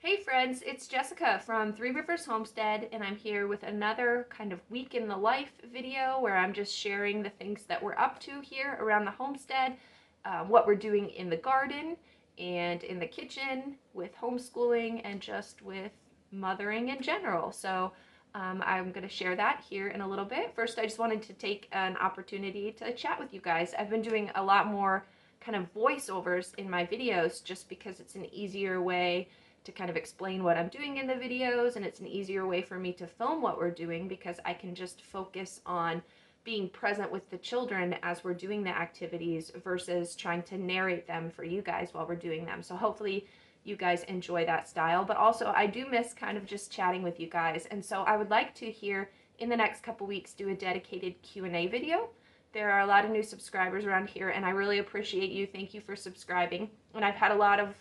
Hey friends, it's Jessica from Three Rivers Homestead, and I'm here with another kind of week in the life video where I'm just sharing the things that we're up to here around the homestead, what we're doing in the garden and in the kitchen with homeschooling and just with mothering in general. I'm going to share that here in a little bit. First, I just wanted to take an opportunity to chat with you guys. I've been doing a lot more kind of voiceovers in my videos just because it's an easier way to kind of explain what I'm doing in the videos, and it's an easier way for me to film what we're doing because I can just focus on being present with the children as we're doing the activities versus trying to narrate them for you guys while we're doing them. So hopefully you guys enjoy that style, but also I do miss kind of just chatting with you guys, and so I would like to here in the next couple weeks do a dedicated Q&A video. There are a lot of new subscribers around here, and I really appreciate you. Thank you for subscribing. And I've had a lot of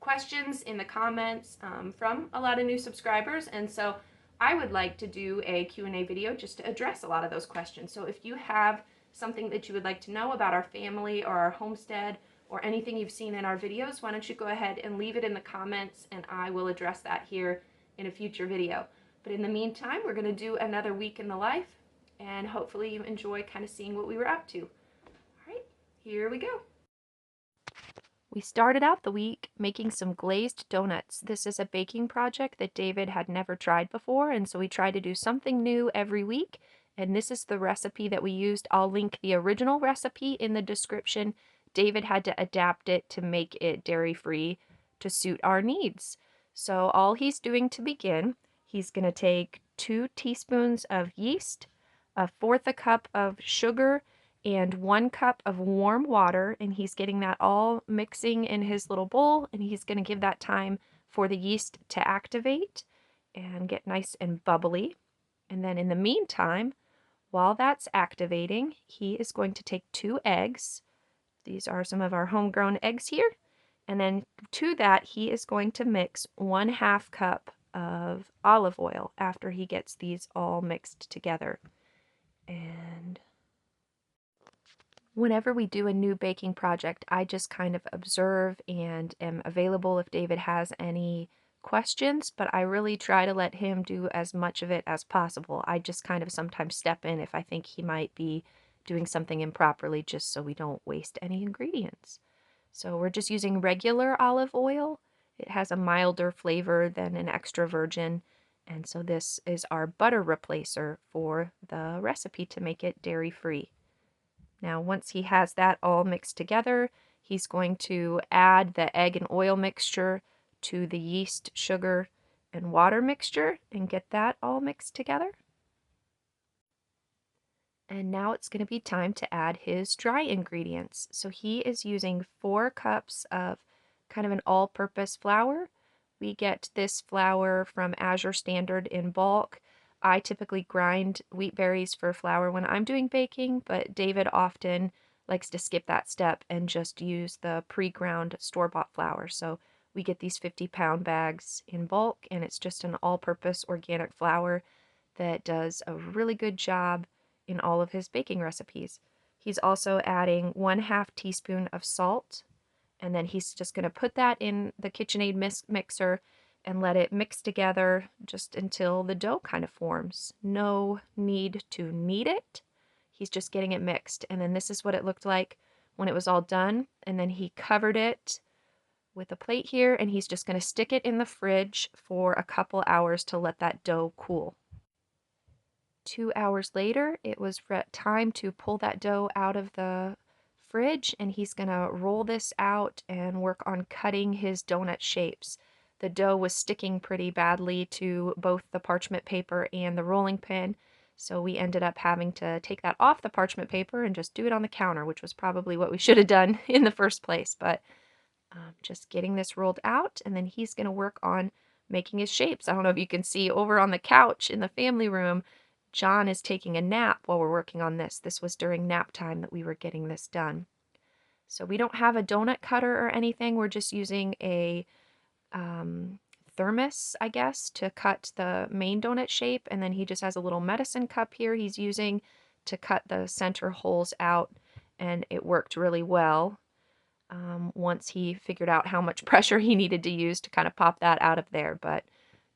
questions in the comments from a lot of new subscribers, and so I would like to do a Q&A video just to address a lot of those questions. So if you have something that you would like to know about our family or our homestead or anything you've seen in our videos, why don't you go ahead and leave it in the comments, and I will address that here in a future video. But in the meantime, we're going to do another week in the life, and hopefully you enjoy kind of seeing what we were up to. All right, here we go. We started out the week making some glazed donuts. This is a baking project that David had never tried before, and so we try to do something new every week, and this is the recipe that we used. I'll link the original recipe in the description. David had to adapt it to make it dairy-free to suit our needs. So all he's doing to begin, he's going to take 2 teaspoons of yeast, 1/4 a cup of sugar, and 1 cup of warm water, and he's getting that all mixing in his little bowl, and he's going to give that time for the yeast to activate and get nice and bubbly. And then in the meantime, while that's activating, he is going to take 2 eggs. These are some of our homegrown eggs here. And then to that, he is going to mix 1/2 cup of olive oil after he gets these all mixed together. And whenever we do a new baking project, I just kind of observe and am available if David has any questions, but I really try to let him do as much of it as possible. I just kind of sometimes step in if I think he might be doing something improperly, just so we don't waste any ingredients. So we're just using regular olive oil. It has a milder flavor than an extra virgin, and so this is our butter replacer for the recipe to make it dairy-free. Now, once he has that all mixed together, he's going to add the egg and oil mixture to the yeast, sugar, and water mixture and get that all mixed together. And now it's going to be time to add his dry ingredients. So he is using 4 cups of kind of an all-purpose flour. We get this flour from Azure Standard in bulk. I typically grind wheat berries for flour when I'm doing baking, but David often likes to skip that step and just use the pre-ground store-bought flour. So we get these 50-pound bags in bulk, and it's just an all-purpose organic flour that does a really good job in all of his baking recipes. He's also adding 1/2 teaspoon of salt, and then he's just going to put that in the KitchenAid mixer and let it mix together just until the dough kind of forms. No need to knead it. He's just getting it mixed. And then this is what it looked like when it was all done. And then he covered it with a plate here, and he's just going to stick it in the fridge for a couple hours to let that dough cool. 2 hours later, it was time to pull that dough out of the fridge, and he's going to roll this out and work on cutting his donut shapes. The dough was sticking pretty badly to both the parchment paper and the rolling pin, so we ended up having to take that off the parchment paper and just do it on the counter, which was probably what we should have done in the first place. But just getting this rolled out, and then he's going to work on making his shapes. I don't know if you can see over on the couch in the family room, John is taking a nap while we're working on this. This was during nap time that we were getting this done. So we don't have a donut cutter or anything. We're just using a thermos, I guess, to cut the main donut shape. And then he just has a little medicine cup here he's using to cut the center holes out. And it worked really well. once he figured out how much pressure he needed to use to kind of pop that out of there. But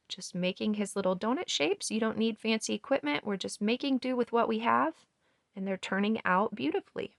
just making his little donut shapes. You don't need fancy equipment. We're just making do with what we have, and they're turning out beautifully.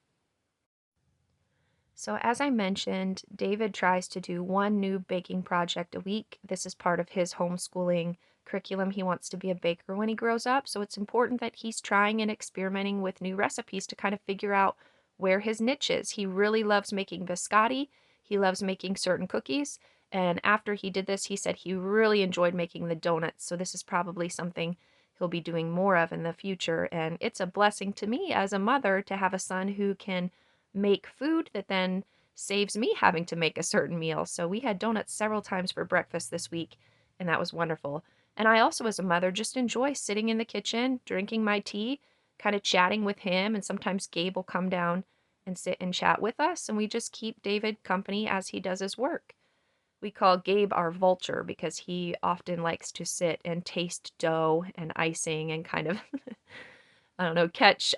So as I mentioned, David tries to do one new baking project a week. This is part of his homeschooling curriculum. He wants to be a baker when he grows up, so it's important that he's trying and experimenting with new recipes to kind of figure out where his niche is. He really loves making biscotti. He loves making certain cookies. And after he did this, he said he really enjoyed making the donuts. So this is probably something he'll be doing more of in the future. And it's a blessing to me as a mother to have a son who can make food that then saves me having to make a certain meal. So we had donuts several times for breakfast this week, and that was wonderful. And I also, as a mother, just enjoy sitting in the kitchen, drinking my tea, kind of chatting with him. And sometimes Gabe will come down and sit and chat with us, and we just keep David company as he does his work. We call Gabe our vulture because he often likes to sit and taste dough and icing and kind of, I don't know, catch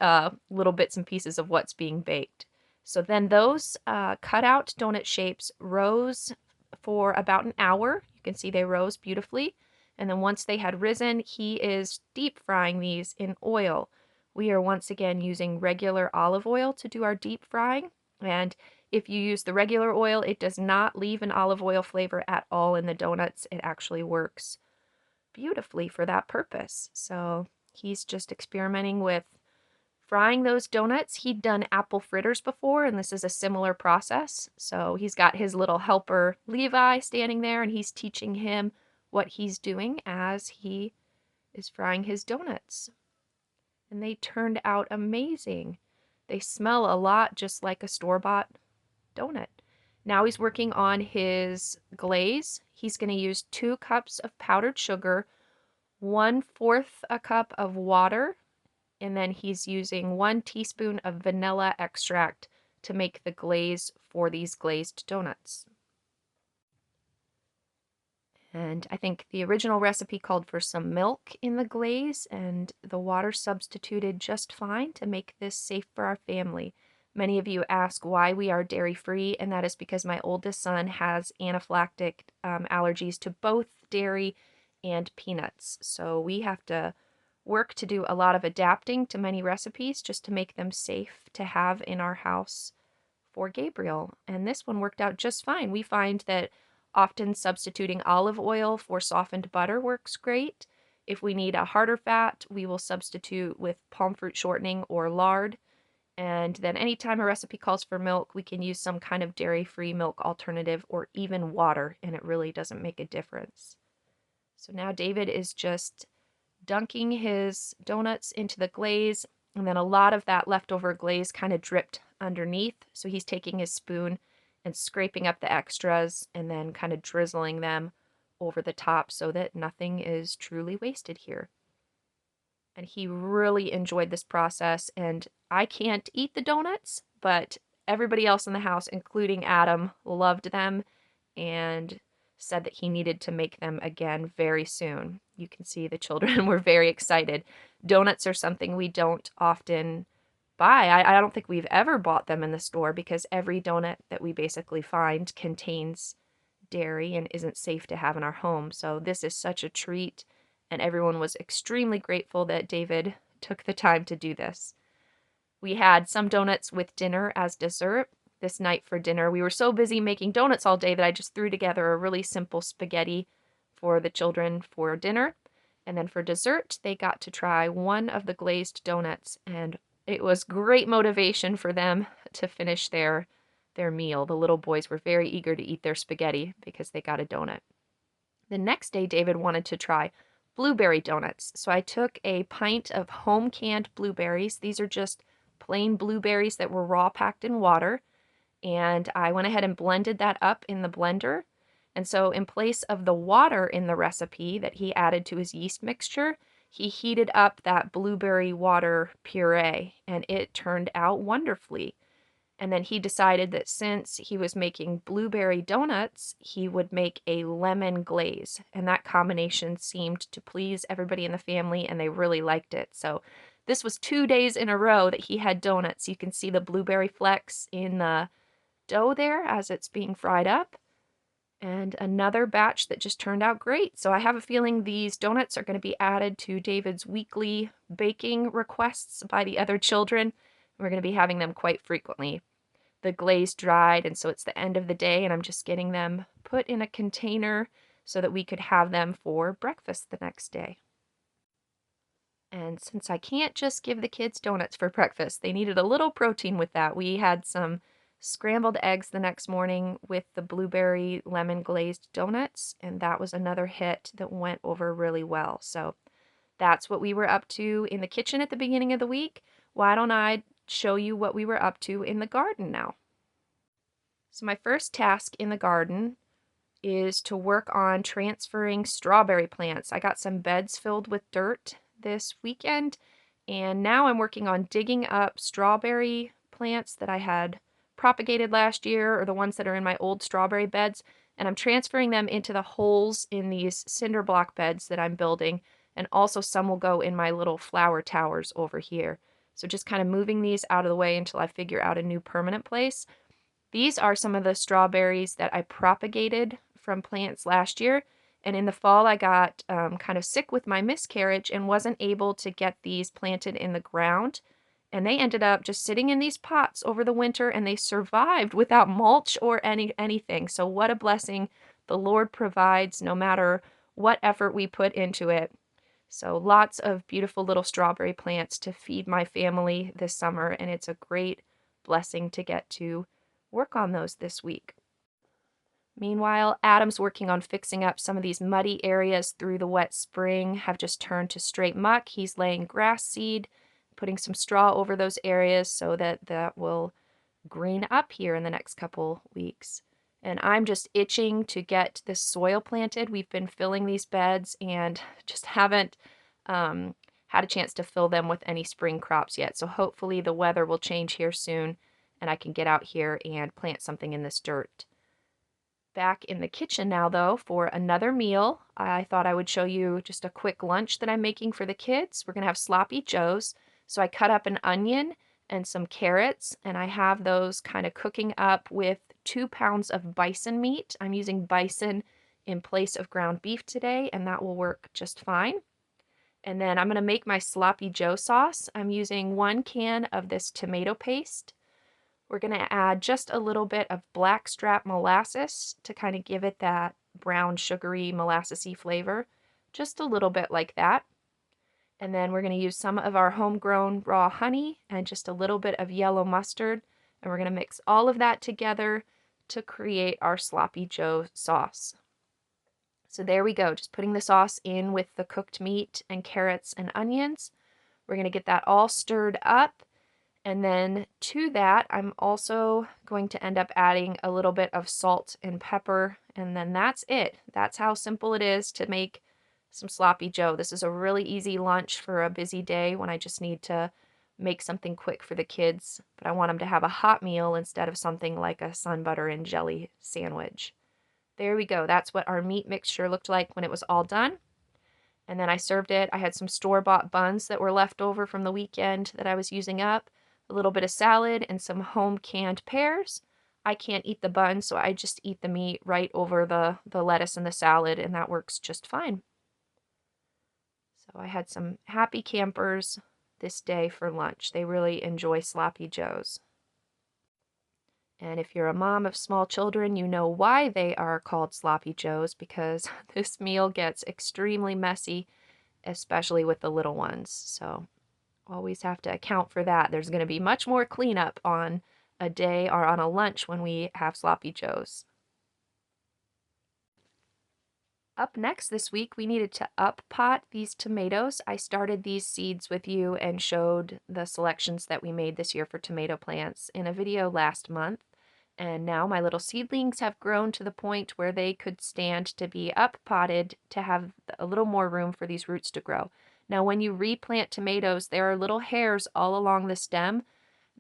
little bits and pieces of what's being baked. So then those cut out donut shapes rose for about an hour. You can see they rose beautifully. And then once they had risen, he is deep frying these in oil. We are once again using regular olive oil to do our deep frying. And if you use the regular oil, it does not leave an olive oil flavor at all in the donuts. It actually works beautifully for that purpose. So he's just experimenting with frying those donuts. He'd done apple fritters before, and this is a similar process. So he's got his little helper, Levi, standing there, and he's teaching him what he's doing as he is frying his donuts. And they turned out amazing. They smell a lot just like a store-bought donut. Now he's working on his glaze. He's going to use 2 cups of powdered sugar, 1/4 a cup of water, and then he's using 1 teaspoon of vanilla extract to make the glaze for these glazed donuts. And I think the original recipe called for some milk in the glaze, and the water substituted just fine to make this safe for our family. Many of you ask why we are dairy-free, and that is because my oldest son has anaphylactic allergies to both dairy and peanuts. So we have to work to do a lot of adapting to many recipes just to make them safe to have in our house for Gabriel. And this one worked out just fine. We find that often substituting olive oil for softened butter works great. If we need a harder fat, we will substitute with palm fruit shortening or lard. And then anytime a recipe calls for milk, we can use some kind of dairy-free milk alternative or even water, and it really doesn't make a difference. So now David is just dunking his donuts into the glaze, and then a lot of that leftover glaze kind of dripped underneath. So he's taking his spoon and scraping up the extras and then kind of drizzling them over the top so that nothing is truly wasted here. And he really enjoyed this process, and I can't eat the donuts, but everybody else in the house, including Adam, loved them and said that he needed to make them again very soon. You can see the children were very excited. Donuts are something we don't often buy. I don't think we've ever bought them in the store because every donut that we basically find contains dairy and isn't safe to have in our home. So this is such a treat, and everyone was extremely grateful that David took the time to do this. We had some donuts with dinner as dessert. This night for dinner, we were so busy making donuts all day that I just threw together a really simple spaghetti for the children for dinner. And then for dessert, they got to try one of the glazed donuts, and it was great motivation for them to finish their meal. The little boys were very eager to eat their spaghetti because they got a donut. The next day, David wanted to try blueberry donuts. So I took a pint of home canned blueberries. These are just plain blueberries that were raw packed in water. And I went ahead and blended that up in the blender. And so in place of the water in the recipe that he added to his yeast mixture, he heated up that blueberry water puree, and it turned out wonderfully. And then he decided that since he was making blueberry donuts, he would make a lemon glaze. And that combination seemed to please everybody in the family, and they really liked it. So this was 2 days in a row that he had donuts. You can see the blueberry flecks in the dough there as it's being fried up. And another batch that just turned out great. So I have a feeling these donuts are going to be added to David's weekly baking requests by the other children. We're going to be having them quite frequently. The glaze dried, and so it's the end of the day, and I'm just getting them put in a container so that we could have them for breakfast the next day. And since I can't just give the kids donuts for breakfast, they needed a little protein with that. We had some scrambled eggs the next morning with the blueberry lemon glazed donuts, and that was another hit that went over really well. So that's what we were up to in the kitchen at the beginning of the week. Why don't I show you what we were up to in the garden now? So my first task in the garden is to work on transferring strawberry plants. I got some beds filled with dirt this weekend, and now I'm working on digging up strawberry plants that I had propagated last year, or the ones that are in my old strawberry beds, and I'm transferring them into the holes in these cinder block beds that I'm building, and also some will go in my little flower towers over here. So just kind of moving these out of the way until I figure out a new permanent place. These are some of the strawberries that I propagated from plants last year. And in the fall, I got kind of sick with my miscarriage and wasn't able to get these planted in the ground. And they ended up just sitting in these pots over the winter, and they survived without mulch or anything. So what a blessing the Lord provides no matter what effort we put into it. So lots of beautiful little strawberry plants to feed my family this summer, and it's a great blessing to get to work on those this week. Meanwhile, Adam's working on fixing up some of these muddy areas through the wet spring, have just turned to straight muck. He's laying grass seed, putting some straw over those areas so that that will green up here in the next couple weeks. And I'm just itching to get this soil planted. We've been filling these beds and just haven't had a chance to fill them with any spring crops yet. So hopefully the weather will change here soon and I can get out here and plant something in this dirt. Back in the kitchen now, though, for another meal. I thought I would show you just a quick lunch that I'm making for the kids. We're going to have sloppy joes. So I cut up an onion and some carrots, and I have those kind of cooking up with 2 pounds of bison meat. I'm using bison in place of ground beef today, and that will work just fine. And then I'm going to make my sloppy joe sauce. I'm using 1 can of this tomato paste. We're going to add just a little bit of blackstrap molasses to kind of give it that brown, sugary, molassesy flavor. Just a little bit like that. And then we're going to use some of our homegrown raw honey and just a little bit of yellow mustard. And we're going to mix all of that together to create our sloppy joe sauce. So there we go, just putting the sauce in with the cooked meat and carrots and onions. We're going to get that all stirred up. And then to that, I'm also going to end up adding a little bit of salt and pepper. And then that's it. That's how simple it is to make some sloppy joe. This is a really easy lunch for a busy day when I just need to make something quick for the kids. But I want them to have a hot meal instead of something like a sun butter and jelly sandwich. There we go. That's what our meat mixture looked like when it was all done. And then I served it. I had some store-bought buns that were left over from the weekend that I was using up. A little bit of salad and some home canned pears. I can't eat the bun, so I just eat the meat right over the lettuce and the salad, and that works just fine. So I had some happy campers this day for lunch. They really enjoy sloppy joes. And if you're a mom of small children, you know why they are called sloppy joes, because this meal gets extremely messy, especially with the little ones. So always have to account for that. There's going to be much more cleanup on a day or on a lunch when we have sloppy joes. Up next this week, we needed to up pot these tomatoes. I started these seeds with you and showed the selections that we made this year for tomato plants in a video last month. And now my little seedlings have grown to the point where they could stand to be up potted to have a little more room for these roots to grow. Now, when you replant tomatoes, there are little hairs all along the stem.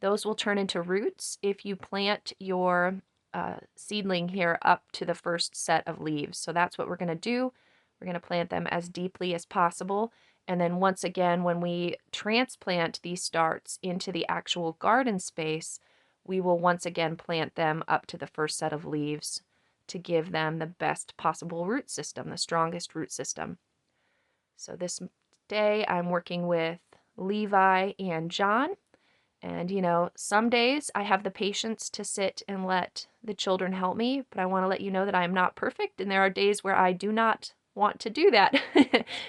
Those will turn into roots if you plant your seedling here up to the first set of leaves. So that's what we're going to do. We're going to plant them as deeply as possible. And then once again, when we transplant these starts into the actual garden space, we will once again plant them up to the first set of leaves to give them the best possible root system, the strongest root system. So this day I'm working with Levi and John. And, some days I have the patience to sit and let the children help me, but I want to let you know that I am not perfect. And there are days where I do not want to do that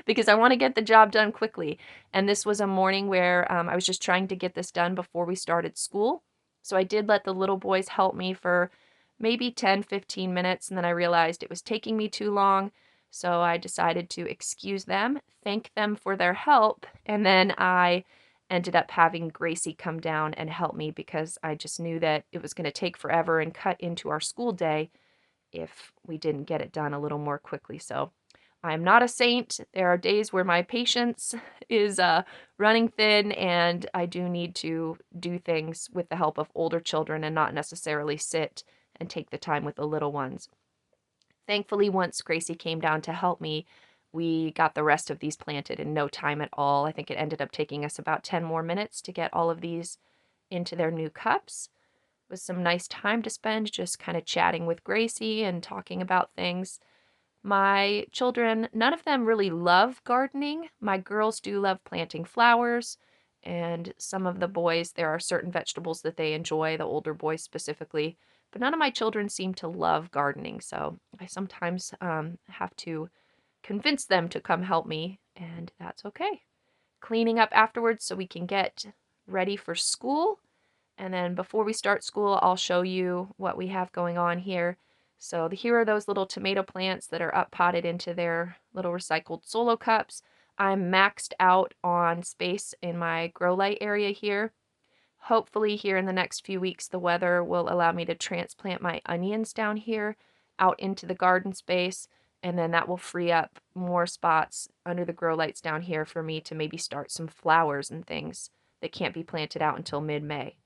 because I want to get the job done quickly. And this was a morning where I was just trying to get this done before we started school. So I did let the little boys help me for maybe 10, 15 minutes. And then I realized it was taking me too long. So I decided to excuse them, thank them for their help, and then I ended up having Gracie come down and help me because I just knew that it was going to take forever and cut into our school day if we didn't get it done a little more quickly. So I'm not a saint. There are days where my patience is running thin, and I do need to do things with the help of older children and not necessarily sit and take the time with the little ones. Thankfully, once Gracie came down to help me, we got the rest of these planted in no time at all. I think it ended up taking us about 10 more minutes to get all of these into their new cups. It was some nice time to spend just kind of chatting with Gracie and talking about things. My children, none of them really love gardening. My girls do love planting flowers, and some of the boys, there are certain vegetables that they enjoy, the older boys specifically, but none of my children seem to love gardening, so I sometimes have to convince them to come help me, and that's okay. Cleaning up afterwards so we can get ready for school. And then before we start school, I'll show you what we have going on here. So here are those little tomato plants that are up potted into their little recycled solo cups. I'm maxed out on space in my grow light area here. Hopefully here in the next few weeks, the weather will allow me to transplant my onions down here out into the garden space. And then that will free up more spots under the grow lights down here for me to maybe start some flowers and things that can't be planted out until mid-May.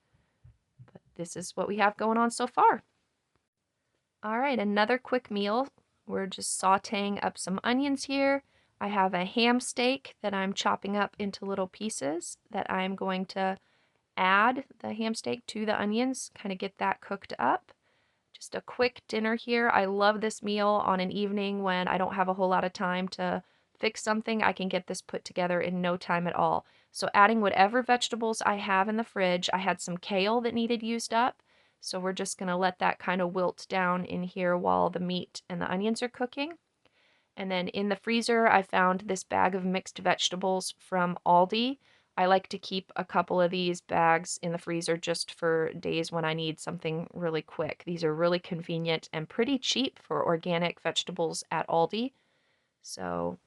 But this is what we have going on so far. All right, another quick meal. We're just sauteing up some onions here. I have a ham steak that I'm chopping up into little pieces that I'm going to add the ham steak to the onions, kind of get that cooked up. Just a quick dinner here. I love this meal on an evening when I don't have a whole lot of time to fix something. I can get this put together in no time at all. So adding whatever vegetables I have in the fridge. I had some kale that needed used up, so we're just going to let that kind of wilt down in here while the meat and the onions are cooking. And then in the freezer, I found this bag of mixed vegetables from Aldi. I like to keep a couple of these bags in the freezer just for days when I need something really quick. These are really convenient and pretty cheap for organic vegetables at Aldi. So,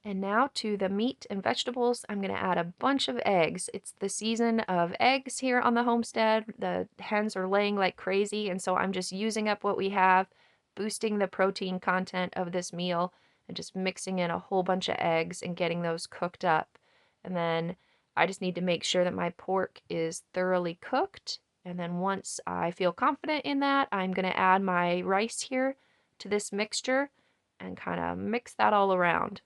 and now to the meat and vegetables, I'm going to add a bunch of eggs. It's the season of eggs here on the homestead. The hens are laying like crazy, and so I'm just using up what we have, boosting the protein content of this meal, and just mixing in a whole bunch of eggs and getting those cooked up. And then I just need to make sure that my pork is thoroughly cooked. And then once I feel confident in that, I'm going to add my rice here to this mixture and kind of mix that all around.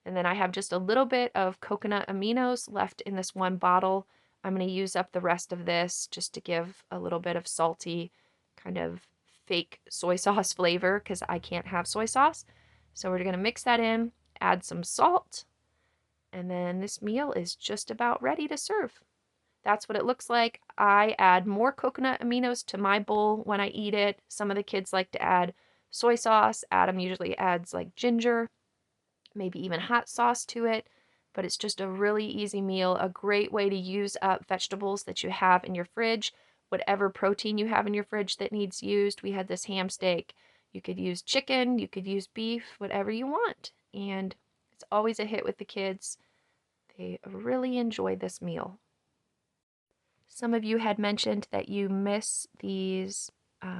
And then I have just a little bit of coconut aminos left in this one bottle. I'm going to use up the rest of this just to give a little bit of salty, kind of fake soy sauce flavor because I can't have soy sauce. So we're going to mix that in, add some salt, and then this meal is just about ready to serve. That's what it looks like. I add more coconut aminos to my bowl when I eat it. Some of the kids like to add soy sauce. Adam usually adds like ginger, maybe even hot sauce to it. But it's just a really easy meal, a great way to use up vegetables that you have in your fridge. Whatever protein you have in your fridge that needs used. We had this ham steak. You could use chicken, you could use beef, whatever you want. And it's always a hit with the kids. They really enjoy this meal. Some of you had mentioned that you miss these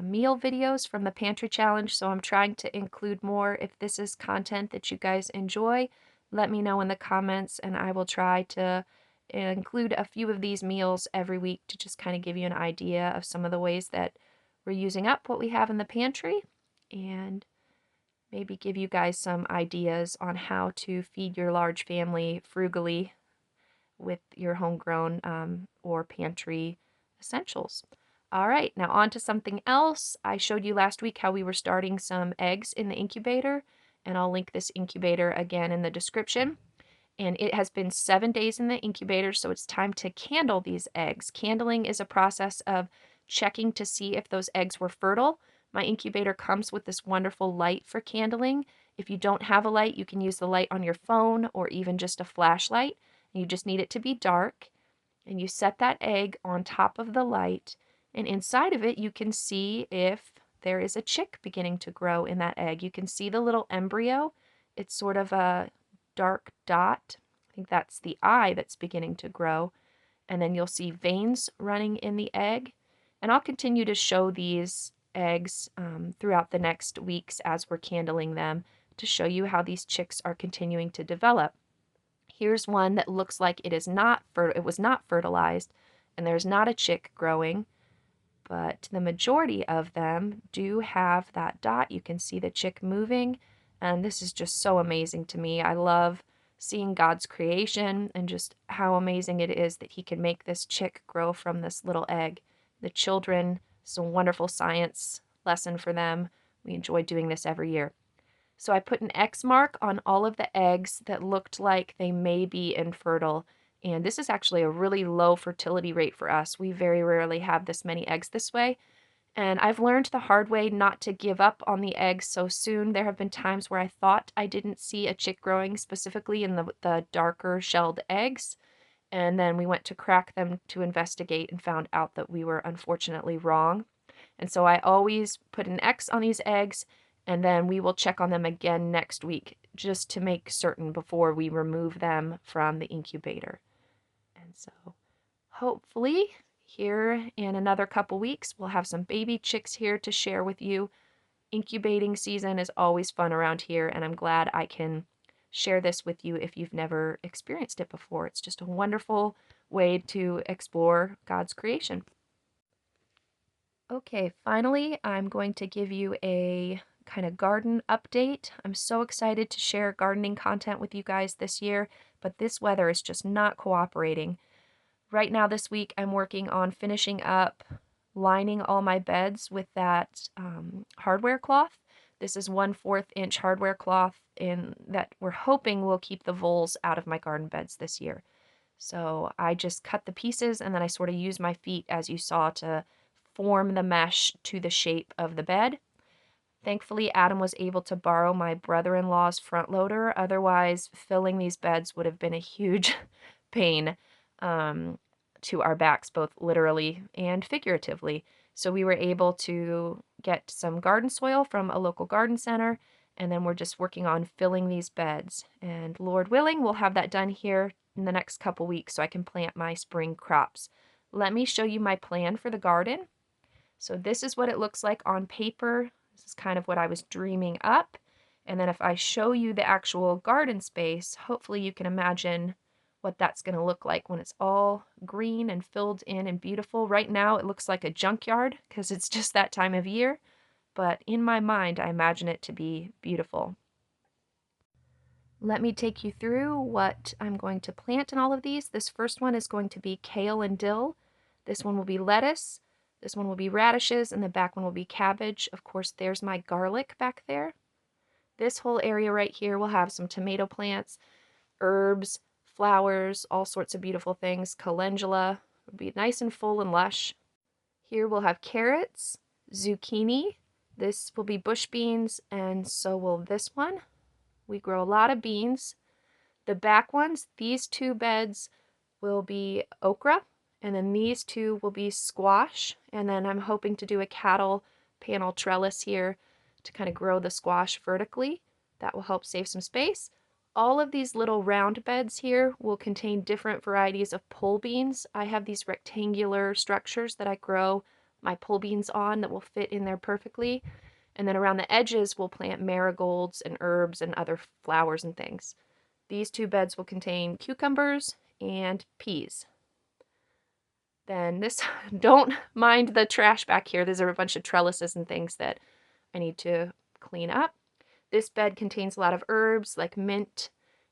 meal videos from the Pantry Challenge, so I'm trying to include more. If this is content that you guys enjoy, let me know in the comments, and I will try to include a few of these meals every week to just kind of give you an idea of some of the ways that we're using up what we have in the pantry, and maybe give you guys some ideas on how to feed your large family frugally with your homegrown or pantry essentials. All right, now on to something else. I showed you last week how we were starting some eggs in the incubator, and I'll link this incubator again in the description. And it has been 7 days in the incubator, so it's time to candle these eggs. Candling is a process of checking to see if those eggs were fertile. My incubator comes with this wonderful light for candling. If you don't have a light, you can use the light on your phone or even just a flashlight. You just need it to be dark. And you set that egg on top of the light, and inside of it you can see if there is a chick beginning to grow in that egg. You can see the little embryo. It's sort of a dark dot. I think that's the eye that's beginning to grow. And then you'll see veins running in the egg. And I'll continue to show these eggs throughout the next weeks as we're candling them to show you how these chicks are continuing to develop. Here's one that looks like it was not fertilized, and there's not a chick growing, but the majority of them do have that dot. You can see the chick moving, and this is just so amazing to me. I love seeing God's creation and just how amazing it is that he can make this chick grow from this little egg. The children, it's a wonderful science lesson for them. We enjoy doing this every year. So I put an X mark on all of the eggs that looked like they may be infertile. And this is actually a really low fertility rate for us. We very rarely have this many eggs this way. And I've learned the hard way not to give up on the eggs so soon. There have been times where I thought I didn't see a chick growing, specifically in the darker shelled eggs. And then we went to crack them to investigate and found out that we were unfortunately wrong. And so I always put an X on these eggs, and then we will check on them again next week just to make certain before we remove them from the incubator. And so hopefully here in another couple weeks, we'll have some baby chicks here to share with you. Incubating season is always fun around here, and I'm glad I can share this with you if you've never experienced it before. It's just a wonderful way to explore God's creation. Okay, finally, I'm going to give you a kind of garden update. I'm so excited to share gardening content with you guys this year, but this weather is just not cooperating. Right now this week, I'm working on finishing up lining all my beds with that hardware cloth. This is 1/4 inch hardware cloth that we're hoping will keep the voles out of my garden beds this year. So I just cut the pieces and then I sort of use my feet, as you saw, to form the mesh to the shape of the bed. Thankfully, Adam was able to borrow my brother-in-law's front loader. Otherwise, filling these beds would have been a huge pain to our backs, both literally and figuratively. So we were able to get some garden soil from a local garden center, and then we're just working on filling these beds. And Lord willing, we'll have that done here in the next couple weeks so I can plant my spring crops. Let me show you my plan for the garden. So this is what it looks like on paper. This is kind of what I was dreaming up. And then if I show you the actual garden space, hopefully you can imagine what that's going to look like when it's all green and filled in and beautiful. Right now it looks like a junkyard because it's just that time of year, but in my mind I imagine it to be beautiful. Let me take you through what I'm going to plant in all of these. This first one is going to be kale and dill. This one will be lettuce. This one will be radishes, and the back one will be cabbage. Of course, there's my garlic back there. This whole area right here will have some tomato plants, herbs, flowers, all sorts of beautiful things. Calendula will be nice and full and lush. Here we'll have carrots, zucchini. This will be bush beans, and so will this one. We grow a lot of beans. The back ones, these two beds will be okra, and then these two will be squash. And then I'm hoping to do a cattle panel trellis here to kind of grow the squash vertically. That will help save some space. All of these little round beds here will contain different varieties of pole beans. I have these rectangular structures that I grow my pole beans on that will fit in there perfectly. And then around the edges, we'll plant marigolds and herbs and other flowers and things. These two beds will contain cucumbers and peas. Then this, don't mind the trash back here. These are a bunch of trellises and things that I need to clean up. This bed contains a lot of herbs like mint,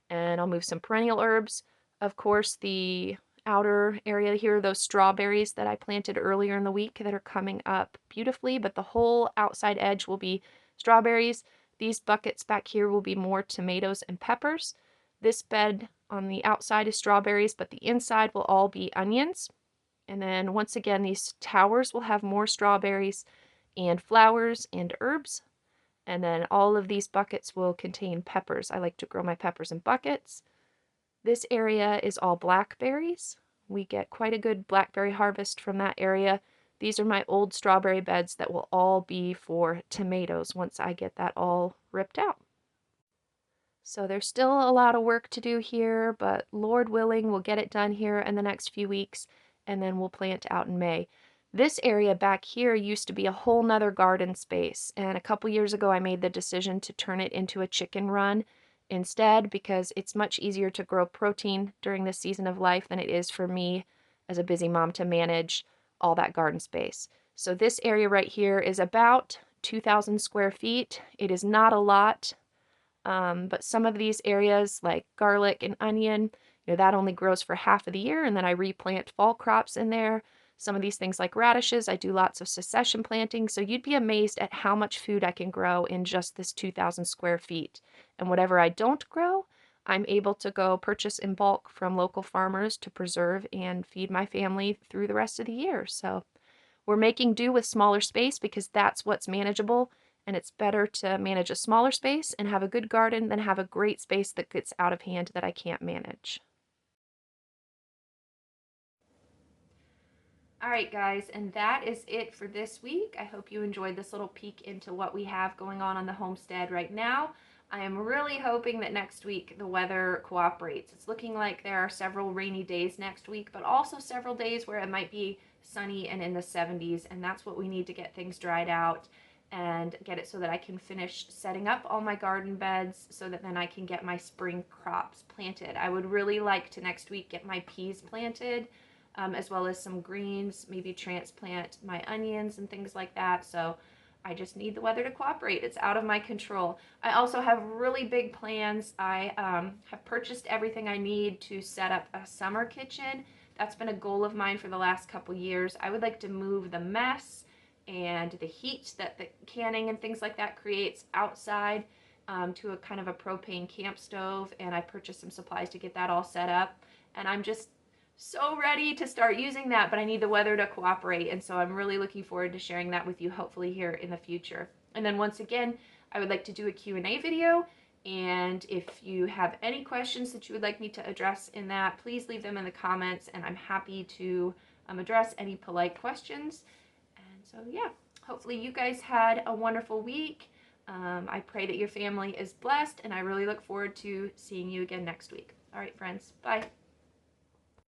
and I'll move some perennial herbs. Of course, the outer area here, those strawberries that I planted earlier in the week that are coming up beautifully, but the whole outside edge will be strawberries. These buckets back here will be more tomatoes and peppers. This bed on the outside is strawberries, but the inside will all be onions. And then once again, these towers will have more strawberries and flowers and herbs. And then all of these buckets will contain peppers. I like to grow my peppers in buckets. This area is all blackberries. We get quite a good blackberry harvest from that area. These are my old strawberry beds that will all be for tomatoes once I get that all ripped out. So there's still a lot of work to do here, but Lord willing, we'll get it done here in the next few weeks, and then we'll plant out in May. This area back here used to be a whole nother garden space, and a couple years ago I made the decision to turn it into a chicken run instead because it's much easier to grow protein during this season of life than it is for me as a busy mom to manage all that garden space. So this area right here is about 2,000 square feet. It is not a lot. But some of these areas like garlic and onion, that only grows for half of the year, and then I replant fall crops in there. Some of these things like radishes, I do lots of succession planting, so you'd be amazed at how much food I can grow in just this 2,000 square feet. And whatever I don't grow, I'm able to go purchase in bulk from local farmers to preserve and feed my family through the rest of the year. So we're making do with smaller space because that's what's manageable. And it's better to manage a smaller space and have a good garden than have a great space that gets out of hand that I can't manage. All right, guys, and that is it for this week. I hope you enjoyed this little peek into what we have going on the homestead right now. I am really hoping that next week the weather cooperates. It's looking like there are several rainy days next week, but also several days where it might be sunny and in the 70s, and that's what we need to get things dried out and get it so that I can finish setting up all my garden beds so that then I can get my spring crops planted. I would really like to next week get my peas planted, as well as some greens, maybe transplant my onions and things like that. So I just need the weather to cooperate. It's out of my control. I also have really big plans. I have purchased everything I need to set up a summer kitchen. That's been a goal of mine for the last couple years. I would like to move the mess and the heat that the canning and things like that creates outside to a kind of a propane camp stove, and I purchased some supplies to get that all set up, and I'm just so ready to start using that, but I need the weather to cooperate, and so I'm really looking forward to sharing that with you hopefully here in the future. And then once again, I would like to do a Q&A video, and if you have any questions that you would like me to address in that, please leave them in the comments, and I'm happy to address any polite questions. So yeah, hopefully you guys had a wonderful week. I pray that your family is blessed, and I really look forward to seeing you again next week. All right, friends. Bye.